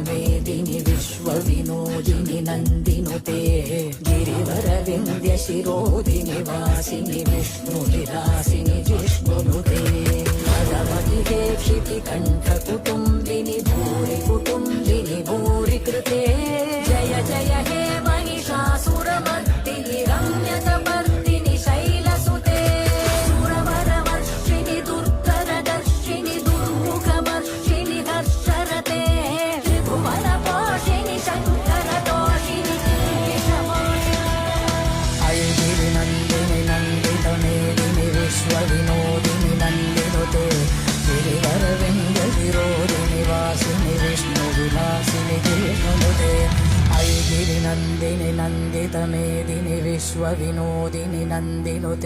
मेदिनि विश्वविनोदिनि नन्दिनुते गिरिवरविन्द्यशिरोदिनि वासिनि विष्णुविलासिनि जिष्णुनुते पदमतिहे क्षितिकण्ठकुटुम्बिनि भूरि कुटुम्बिनि भूरि कृते जय जय हे महिषासुरमर्दिनि रम्यकपर्दिनि शैलसुते सुरवरवर्षिणि दुर्धरदर्शिनि दुर्मुखमर्षिणि हर्षरते त्रिभुवनपोषिणि शङ्करदोषिनि ऐगिरिनन्दिनि नन्दितमेदिनि विश्वविनोदिनि नन्दिनुते गिरिवरविन्द्यशिरोदिनि वासिनि विष्णुविलासिनि जिष्णुनुते ऐगिरिनन्दिनि नन्दितमेदिनि विश्वविनोदिनि नन्दिनुते